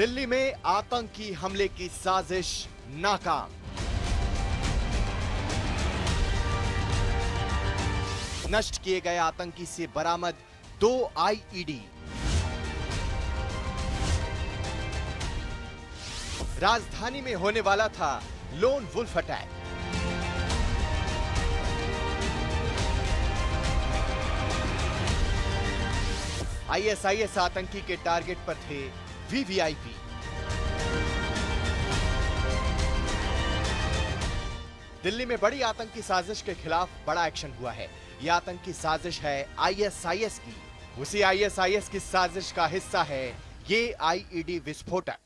दिल्ली में आतंकी हमले की साजिश नाकाम। नष्ट किए गए आतंकी से बरामद 2 आईईडी। राजधानी में होने वाला था लोन वुल्फ अटैक। आईएसआईएस आतंकी के टारगेट पर थे वीवीआईपी। दिल्ली में बड़ी आतंकी साजिश के खिलाफ बड़ा एक्शन हुआ है। यह आतंकी साजिश है आईएसआईएस की। उसी आईएसआईएस की साजिश का हिस्सा है ये आईईडी विस्फोटक।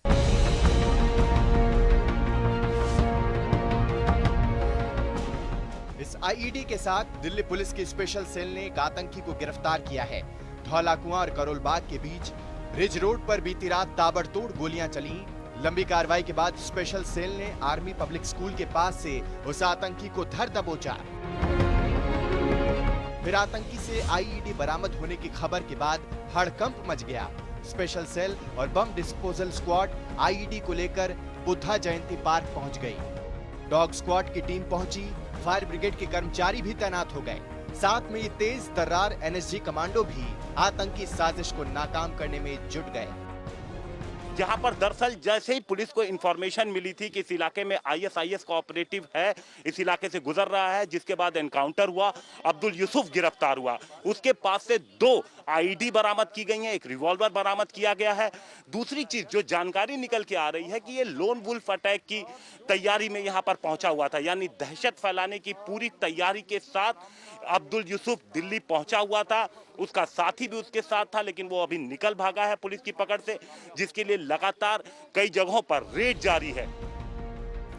इस आईईडी के साथ दिल्ली पुलिस की स्पेशल सेल ने एक आतंकी को गिरफ्तार किया है। धौला कुआं और करोल बाग के बीच रिज रोड पर बीती रात ताबड़तोड़ गोलियां चली। लंबी कार्रवाई के बाद स्पेशल सेल ने आर्मी पब्लिक स्कूल के पास से उस आतंकी को धर दबोचा। फिर आतंकी से आईईडी बरामद होने की खबर के बाद हड़कंप मच गया। स्पेशल सेल और बम डिस्पोजल स्क्वाड आईईडी को लेकर बुद्धा जयंती पार्क पहुंच गई। डॉग स्क्वाड की टीम पहुंची। फायर ब्रिगेड के कर्मचारी भी तैनात हो गए। साथ में ये तेज तर्रार एनएसजी कमांडो भी आतंकी साजिश को नाकाम करने में जुट गए। जहां पर दरअसल जैसे ही पुलिस को इंफॉर्मेशन मिली थी कि इस इलाके में आईएसआईएस का ऑपरेटिव है, इस इलाके से गुजर रहा है, जिसके बाद एनकाउंटर हुआ, अब्दुल यूसुफ गिरफ्तार हुआ। उसके पास से 2 आईडी बरामद की गई हैं, एक रिवॉल्वर बरामद किया गया है। दूसरी चीज जो जानकारी निकल के आ रही है कि ये लोन वुल्फ अटैक की तैयारी में यहां पर पहुंचा हुआ था, यानी दहशत फैलाने की पूरी तैयारी के साथ अब्दुल यूसुफ दिल्ली पहुंचा हुआ था। उसका साथी भी उसके साथ था, लेकिन वो अभी निकल भागा है पुलिस की पकड़ से, जिसके लिए लगातार कई जगहों पर रेड जारी है।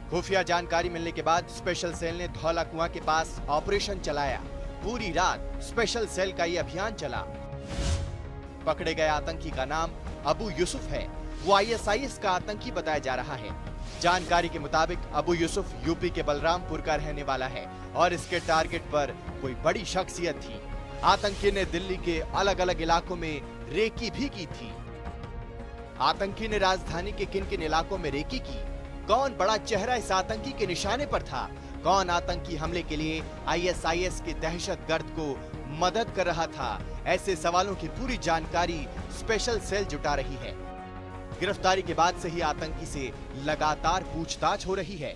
खुफिया जानकारी मिलने के बाद स्पेशल सेल ने धौला कुआं के पास ऑपरेशन चलाया। पूरी रात स्पेशल सेल का ये अभियान चला। पकड़े गए आतंकी का नाम अबू यूसुफ है। वो आईएसआईएस का आतंकी बताया जा रहा है। जानकारी के मुताबिक अबू यूसुफ यूपी के बलरामपुर का रहने वाला है और इसके टारगेट पर कोई बड़ी शख्सियत थी। आतंकी ने दिल्ली के अलग अलग इलाकों में रेकी भी की थी। आतंकी ने राजधानी के किन किन इलाकों में रेकी की? कौन बड़ा चेहरा इस आतंकी के निशाने पर था? कौन आतंकी हमले के लिए आईएसआईएस के दहशतगर्द को मदद कर रहा था? ऐसे सवालों की पूरी जानकारी स्पेशल सेल जुटा रही है। गिरफ्तारी के बाद से ही आतंकी से लगातार पूछताछ हो रही है।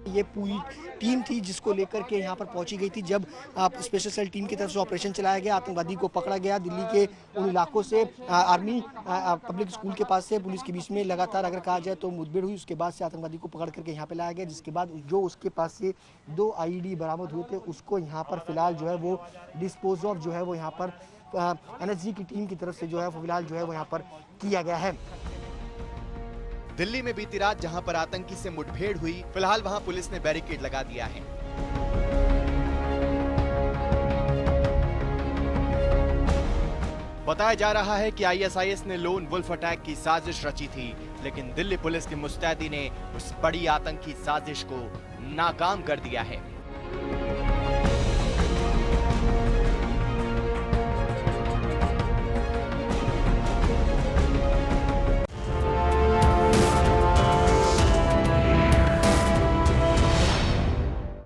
ये पूरी टीम थी जिसको लेकर के यहाँ पर पहुंची गई थी। जब स्पेशल सेल टीम की तरफ से ऑपरेशन चलाया गया, आतंकवादी को पकड़ा गया। दिल्ली के उन इलाकों से आर्मी पब्लिक स्कूल के पास से पुलिस के बीच में लगातार अगर कहा जाए तो मुठभेड़ हुई। उसके बाद से आतंकवादी को पकड़ करके यहाँ पे लाया गया, जिसके बाद जो उसके पास से 2 आईईडी बरामद हुए थे, उसको यहाँ पर फिलहाल जो है वो डिस्पोज ऑफ जो है वो यहाँ पर एनएसजी की टीम की तरफ से जो है फिलहाल जो है वो यहाँ पर किया गया है। दिल्ली में बीती रात जहां पर आतंकी से मुठभेड़ हुई, फिलहाल वहां पुलिस ने बैरिकेड लगा दिया है। बताया जा रहा है कि आईएसआईएस ने लोन वुल्फ अटैक की साजिश रची थी, लेकिन दिल्ली पुलिस की मुस्तैदी ने उस बड़ी आतंकी साजिश को नाकाम कर दिया है।